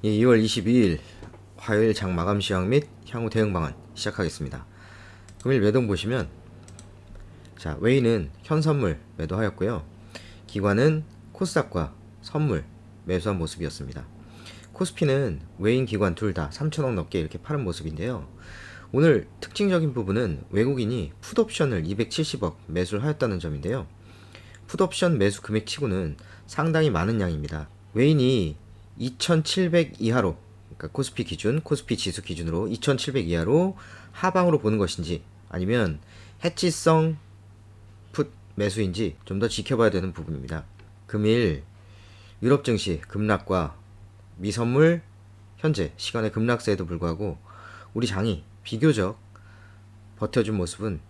예, 2월 22일 화요일 장 마감 시황 및 향후 대응 방안 시작하겠습니다. 금일 매동 보시면 자, 웨이는 현선물 매도하였고요. 기관은 코스닥과 선물 매수한 모습이었습니다. 코스피는 웨인 기관 둘 다 3천억 넘게 이렇게 파는 모습인데요. 오늘 특징적인 부분은 외국인이 풋옵션을 270억 매수를 하였다는 점인데요. 풋옵션 매수 금액치고는 상당히 많은 양입니다. 웨인이 2700 이하로, 그러니까 코스피 기준, 코스피 지수 기준으로 2700 이하로 하방으로 보는 것인지 아니면 해치성 풋 매수인지 좀 더 지켜봐야 되는 부분입니다. 금일 유럽 증시 급락과 미선물 현재 시간의 급락세에도 불구하고 우리 장이 비교적 버텨준 모습은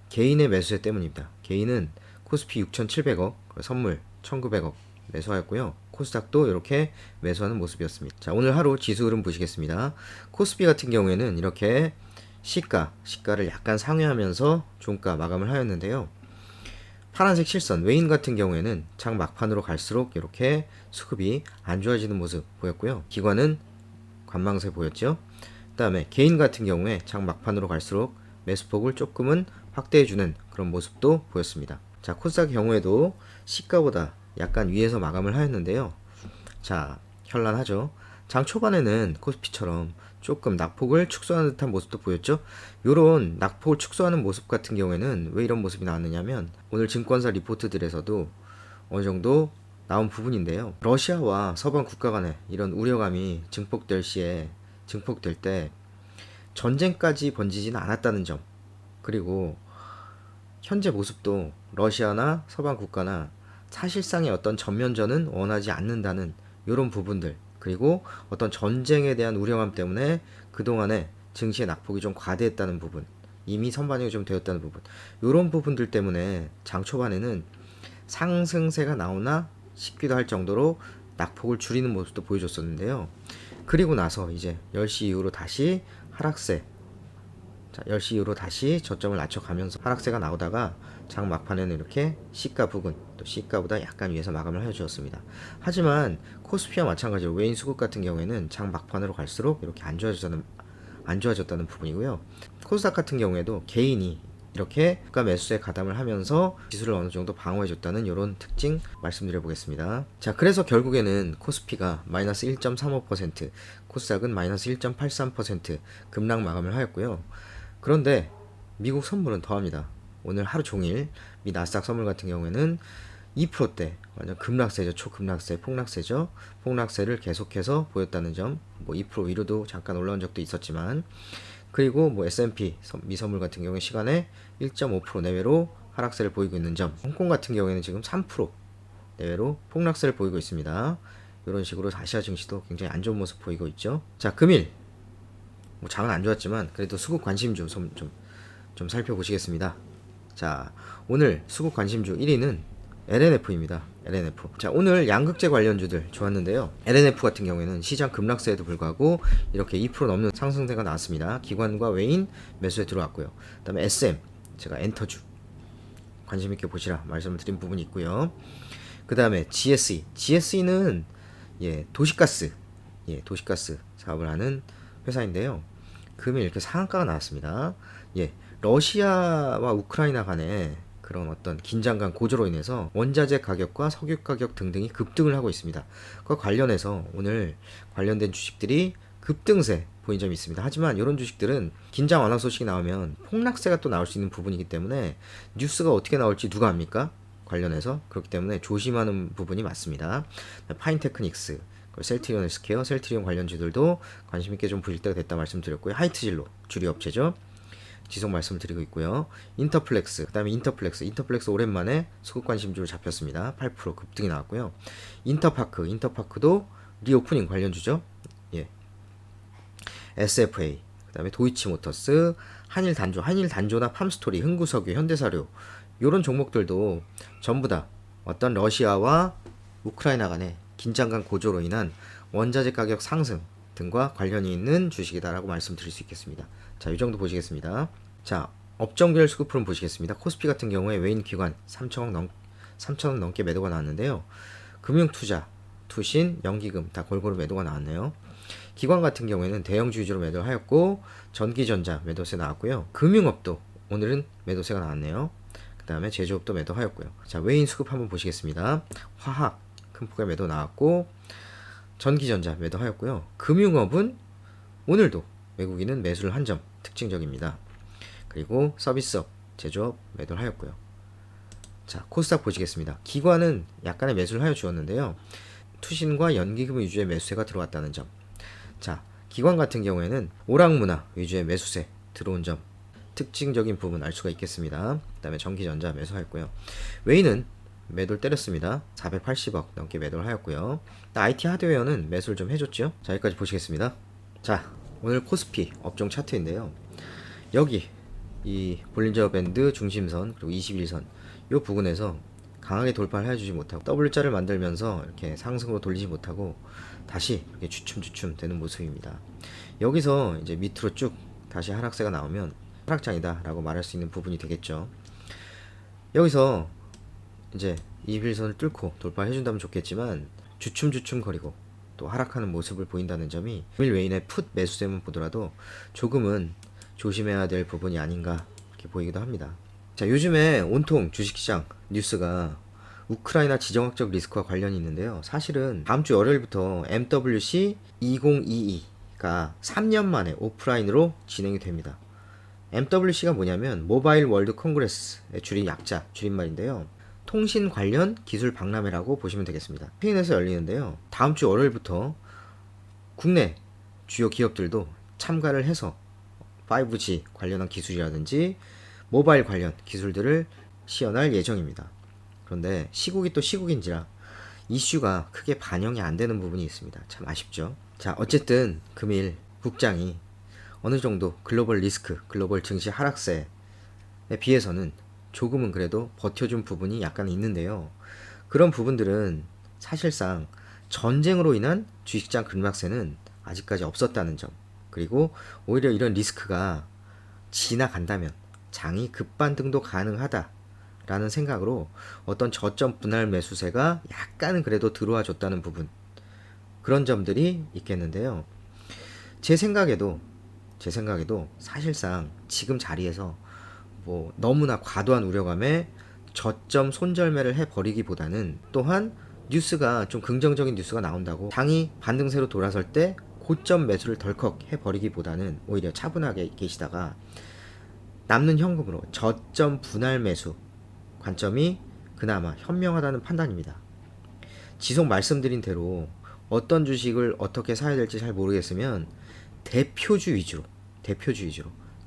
개인의 매수세 때문입니다. 개인은 코스피 6,700억, 선물 1,900억 매수하였고요. 코스닥도 이렇게 매수하는 모습이었습니다. 자, 오늘 하루 지수 흐름 보시겠습니다. 코스피 같은 경우에는 이렇게 시가를 약간 상회하면서 종가 마감을 하였는데요. 파란색 실선 웨인 같은 경우에는 장 막판으로 갈수록 이렇게 수급이 안 좋아지는 모습 보였고요. 기관은 관망세 보였죠. 그 다음에 개인 같은 경우에 장 막판으로 갈수록 매수폭을 조금은 확대해주는 그런 모습도 보였습니다. 자, 코스닥 경우에도 시가보다 약간 위에서 마감을 하였는데요. 자, 현란하죠. 장 초반에는 코스피처럼 조금 낙폭을 축소하는 듯한 모습도 보였죠. 요런 낙폭을 축소하는 모습 같은 경우에는 왜 이런 모습이 나왔느냐면 오늘 증권사 리포트들에서도 어느 정도 나온 부분인데요. 러시아와 서방 국가 간의 이런 우려감이 증폭될 때 전쟁까지 번지지는 않았다는 점, 그리고 현재 모습도 러시아나 서방 국가나 사실상의 어떤 전면전은 원하지 않는다는 이런 부분들, 그리고 어떤 전쟁에 대한 우려감 때문에 그동안에 증시의 낙폭이 좀 과대했다는 부분, 이미 선반영이 좀 되었다는 부분, 이런 부분들 때문에 장 초반에는 상승세가 나오나 싶기도 할 정도로 낙폭을 줄이는 모습도 보여줬었는데요. 그리고 나서 이제 10시 이후로 다시 하락세, 자, 10시 이후로 다시 저점을 낮춰가면서 하락세가 나오다가 장 막판에는 이렇게 시가 부근, 또 시가보다 약간 위에서 마감을 해주었습니다. 하지만 코스피와 마찬가지로 웨인 수급 같은 경우에는 장 막판으로 갈수록 이렇게 안 좋아졌다는 부분이고요. 코스닥 같은 경우에도 개인이 이렇게 주가 매수에 가담을 하면서 지수를 어느 정도 방어해줬다는 이런 특징 말씀드려 보겠습니다. 자, 그래서 결국에는 코스피가 마이너스 1.35%, 코스닥은 마이너스 1.83% 급락 마감을 하였고요. 그런데 미국 선물은 더합니다. 오늘 하루 종일 미 나스닥 선물 같은 경우에는 2%대 완전 급락세죠. 초급락세, 폭락세죠. 폭락세를 계속해서 보였다는 점, 뭐 2% 위로도 잠깐 올라온 적도 있었지만, 그리고 뭐 S&P 미선물 같은 경우에 시간에 1.5% 내외로 하락세를 보이고 있는 점, 홍콩 같은 경우에는 지금 3% 내외로 폭락세를 보이고 있습니다. 이런 식으로 아시아 증시도 굉장히 안 좋은 모습 보이고 있죠. 자, 금일 뭐 장은 안 좋았지만 그래도 수급 관심주 좀 살펴보시겠습니다. 자, 오늘 수급 관심주 1위는 LNF입니다. LNF. 자, 오늘 양극재 관련주들 좋았는데요. LNF 같은 경우에는 시장 급락세에도 불구하고 이렇게 2% 넘는 상승세가 나왔습니다. 기관과 외인 매수에 들어왔고요. 그 다음에 SM, 제가 엔터주 관심 있게 보시라 말씀을 드린 부분이 있고요. 그 다음에 GSE는 도시가스 사업을 하는 회사인데요. 금일 이렇게 상한가가 나왔습니다. 러시아와 우크라이나 간의 그런 어떤 긴장감 고조로 인해서 원자재 가격과 석유 가격 등등이 급등을 하고 있습니다. 그와 관련해서 오늘 관련된 주식들이 급등세 보인 점이 있습니다. 하지만 이런 주식들은 긴장 완화 소식이 나오면 폭락세가 또 나올 수 있는 부분이기 때문에 뉴스가 어떻게 나올지 누가 압니까? 관련해서. 그렇기 때문에 조심하는 부분이 맞습니다. 파인테크닉스, 셀트리온 헬스케어, 셀트리온 관련주들도 관심 있게 좀 보실 때가 됐다 말씀드렸고요. 하이트진로 주류 업체죠. 지속 말씀을 드리고 있고요. 인터플렉스, 그 다음에 인터플렉스 오랜만에 수급 관심주로 잡혔습니다. 8% 급등이 나왔고요. 인터파크도 리오프닝 관련주죠. SFA, 그 다음에 도이치모터스, 한일단조나 팜스토리, 흥구석유, 현대사료, 이런 종목들도 전부 다 어떤 러시아와 우크라이나 간의 긴장감 고조로 인한 원자재 가격 상승 등과 관련이 있는 주식이다라고 말씀드릴 수 있겠습니다. 자, 이 정도 보시겠습니다. 자, 업종별 수급 흐름 보시겠습니다. 코스피 같은 경우에 외인 기관 3천억 넘게 매도가 나왔는데요. 금융투자, 투신, 연기금 다 골고루 매도가 나왔네요. 기관 같은 경우에는 대형주 위주로 매도를 하였고 전기전자 매도세 나왔고요. 금융업도 오늘은 매도세가 나왔네요. 그 다음에 제조업도 매도하였고요. 자, 외인 수급 한번 보시겠습니다. 화학 큰 폭의 매도 나왔고 전기전자 매도하였고요. 금융업은 오늘도 외국인은 매수를 한 점 특징적입니다. 그리고 서비스업, 제조업 매도를 하였고요. 자, 코스닥 보시겠습니다. 기관은 약간의 매수를 하여 주었는데요. 투신과 연기금 위주의 매수세가 들어왔다는 점. 자, 기관 같은 경우에는 오락문화 위주의 매수세 들어온 점 특징적인 부분 알 수가 있겠습니다. 그 다음에 전기전자 매수하였고요. 외인은 매도를 때렸습니다. 480억 넘게 매도를 하였고요. IT 하드웨어는 매수를 좀 해줬죠. 자, 여기까지 보시겠습니다. 자, 오늘 코스피 업종 차트인데요. 여기 이 볼린저 밴드 중심선 그리고 21선 이 부분에서 강하게 돌파를 해주지 못하고 W자를 만들면서 이렇게 상승으로 돌리지 못하고 다시 이렇게 주춤주춤 되는 모습입니다. 여기서 이제 밑으로 쭉 다시 하락세가 나오면 하락장이다 라고 말할 수 있는 부분이 되겠죠. 여기서 이제 21선을 뚫고 돌파해준다면 좋겠지만 주춤주춤 거리고 또 하락하는 모습을 보인다는 점이 금일 외인의 풋 매수세만 보더라도 조금은 조심해야 될 부분이 아닌가 이렇게 보이기도 합니다. 자, 요즘에 온통 주식시장 뉴스가 우크라이나 지정학적 리스크와 관련이 있는데요. 사실은 다음 주 월요일부터 MWC 2022가 3년 만에 오프라인으로 진행이 됩니다. MWC가 뭐냐면 모바일 월드 콩그레스의 줄임말인데요. 통신 관련 기술 박람회라고 보시면 되겠습니다. 스페인에서 열리는데요. 다음 주 월요일부터 국내 주요 기업들도 참가를 해서 5G 관련한 기술이라든지 모바일 관련 기술들을 시연할 예정입니다. 그런데 시국이 또 시국인지라 이슈가 크게 반영이 안 되는 부분이 있습니다. 참 아쉽죠. 자, 어쨌든 금일 국장이 어느 정도 글로벌 리스크, 글로벌 증시 하락세에 비해서는 조금은 그래도 버텨준 부분이 약간 있는데요. 그런 부분들은 사실상 전쟁으로 인한 주식시장 급락세는 아직까지 없었다는 점, 그리고 오히려 이런 리스크가 지나간다면 장이 급반등도 가능하다라는 생각으로 어떤 저점 분할 매수세가 약간은 그래도 들어와 줬다는 부분, 그런 점들이 있겠는데요. 제 생각에도 사실상 지금 자리에서 뭐 너무나 과도한 우려감에 저점 손절매를 해버리기보다는, 또한 뉴스가 좀 긍정적인 뉴스가 나온다고 장이 반등세로 돌아설 때 고점 매수를 덜컥 해버리기보다는 오히려 차분하게 계시다가 남는 현금으로 저점 분할 매수 관점이 그나마 현명하다는 판단입니다. 지속 말씀드린 대로 어떤 주식을 어떻게 사야 될지 잘 모르겠으면 대표주 위주로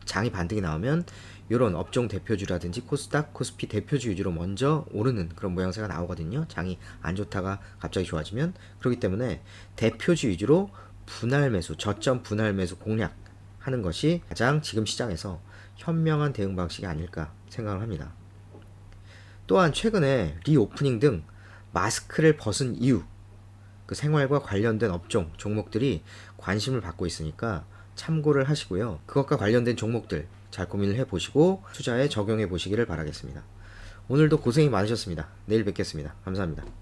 장이 반등이 나오면 이런 업종 대표주라든지 코스닥, 코스피 대표주 위주로 먼저 오르는 그런 모양새가 나오거든요. 장이 안 좋다가 갑자기 좋아지면. 그렇기 때문에 대표주 위주로 분할 매수, 저점 분할 매수 공략하는 것이 가장 지금 시장에서 현명한 대응 방식이 아닐까 생각을 합니다. 또한 최근에 리오프닝 등 마스크를 벗은 이유, 그 생활과 관련된 업종, 종목들이 관심을 받고 있으니까 참고를 하시고요. 그것과 관련된 종목들 잘 고민을 해보시고 투자에 적용해 보시기를 바라겠습니다. 오늘도 고생이 많으셨습니다. 내일 뵙겠습니다. 감사합니다.